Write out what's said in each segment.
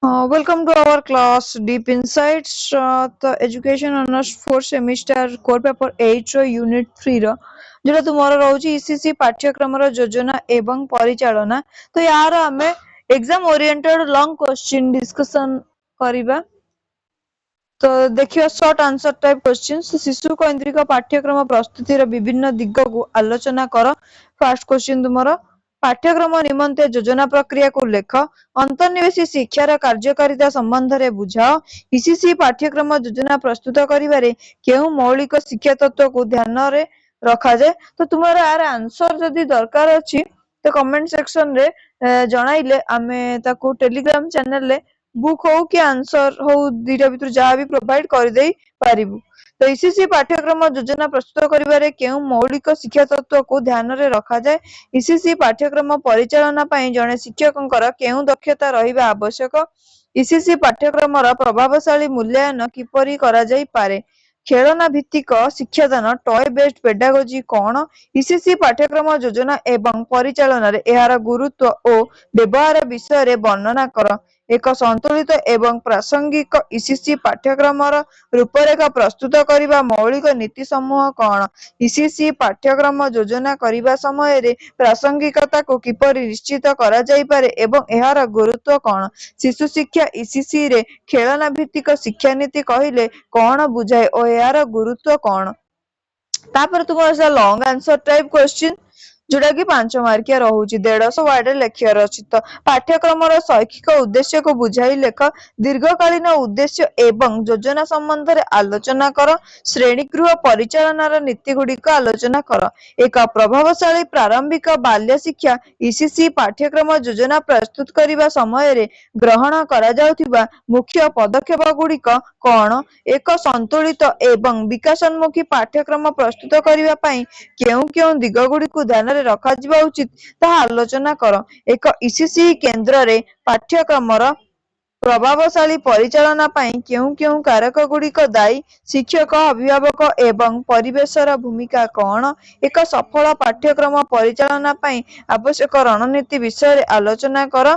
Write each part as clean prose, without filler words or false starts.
Welcome to our class Deep Insights, the Education Honors 4th Semester Core Paper 8 row Unit 3 रो जोटा तुमरो रहउची ECC पाठ्यक्रम रो योजना एवं परिचालना। तो यार हमें exam oriented long question discussion करिबा। तो देखियो शॉर्ट आंसर टाइप क्वेश्चन। शिशु केंद्रिक पाठ्यक्रम प्रस्तुतिर विभिन्न दिग को आलोचना कर। फर्स्ट क्वेश्चन तुमरो पाठ्यक्रम निमंते योजना प्रक्रिया को लेख। अंतर्निवेशी शिक्षार कार्यकारिता संबंध रे बुझाओ। ईसीसी पाठ्यक्रम योजना प्रस्तुत करिबारे केउ मौलिक शिक्षा तत्व को ध्यान रे रखा जाए। तो तुम्हारा यार आंसर जदी दरकार अछि तो कमेंट सेक्शन रे जणाइले आमे ताको टेलीग्राम चैनल रे बुक हो कि आंसर हो दीटा भितर जहाँ भी प्रोवाइड कर दे पारिबु। तो ईसीसी पाठ्यक्रम योजना प्रस्तुत करिबारे केउ मौलिक शिक्षा तत्व को ध्यान रे रखा जाए। ईसीसी पाठ्यक्रम परिचालना पई जणे शिक्षकंकर केउ दक्षता रहिबा आवश्यक। ईसीसी पाठ्यक्रम रा प्रभावशाली मूल्यांकन किपरि करा जाई पारे। खेलना भित्तिक शिक्षादान टॉय बेस्ड पेडागोजी कौन। ईसीसी पाठ्यक्रम योजना एवं परिचालन रे एहार गुरुत्व और व्यवहार विषय रे वर्णना कर। एक संतुलित एवं प्रासंगिक ईसीसी पाठ्यक्रम रूपरेखा प्रस्तुत करिबा मौलिक नीति समूह कौन। ईसीसी पाठ्यक्रम योजना करिबा समय रे प्रासंगिकता को किपरि निश्चित करा जाई पारे एवं एहार गुरुत्व कौन। शिशु शिक्षा ईसीसी रे खेलना भित्तिक शिक्षा नीति कहिले कौन बुझाए और एहार गुरुत्व कौन। तापर तुमर लॉन्ग आंसर टाइप क्वेश्चन जोटा कि 5 मार्किया रहउची 150 वर्ड लेखियर अछि। तो पाठ्यक्रम शैक्षिक उद्देश्य को बुझाई लेख। दीर्घकालीन उद्देश्य एवं योजना संबंध रे आलोचना कर। श्रेणीगृह परिचालनार नीति गुड़िक आलोचना कर। एक प्रभावशाली प्रारंभिक बाल्य शिक्षा ईसीसी पाठ्यक्रम योजना प्रस्तुत करिबा समय रे ग्रहण करा जाउथिबा मुख्य पदक्षेप गुड़िक कौन। एक संतुलित एवं विकासोन्मुखी पाठ्यक्रम प्रस्तुत करिबा पई केउ केउ दिग गुड़िक ध्यान रे रखा जिबा उचित ताहा आलोचना कर। एक ईसीसी केंद्र रे पाठ्यक्रम प्रभावशाली परिचालना पई केउ केउ कारक गुड़िक दायी। शिक्षक अभिभावक एवं परिवेशर भूमिका कौन। एक सफल पाठ्यक्रम परिचालना पई आवश्यक रणनीति विषय रे आलोचना कर।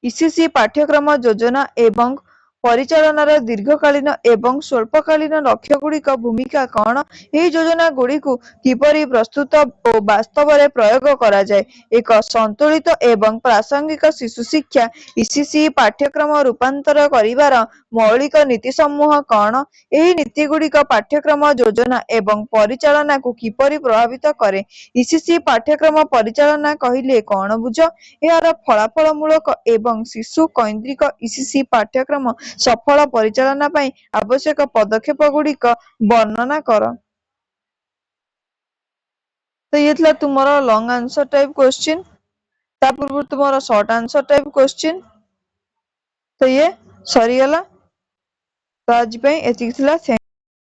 ईसीसी पाठ्यक्रम योजना एवं परिचालनार दीर्घकालीन एवं स्वल्पकालीन लक्ष्य गुड़िक भूमिका कौन। एही योजना गुड़िकु किपरि प्रस्तुत और वास्तव रे प्रयोग करा जाए। एक संतुलित एवं प्रासंगिक शिशु शिक्षा ईसीसी पाठ्यक्रम रूपांतर करिवार मौलिक नीति समूह कौन। एही नीति गुड़िक पाठ्यक्रम योजना एवं परिचालना को किपरि प्रभावित करे। ईसीसी पाठ्यक्रम परिचालना कहिले कौन बुझ। एहार फलाफल मूलक एवं शिशु केंद्रिक ईसीसी पाठ्यक्रम सफल परिचालना पई आवश्यक पदक्षेप गुड़िक वर्णना कर। तो ये थला तुम्हारा लॉन्ग आंसर टाइप क्वेश्चन। ता पूर्व तुम्हारा शॉर्ट आंसर टाइप क्वेश्चन। तो ये सरी गला। तो आज पे एतिक थला।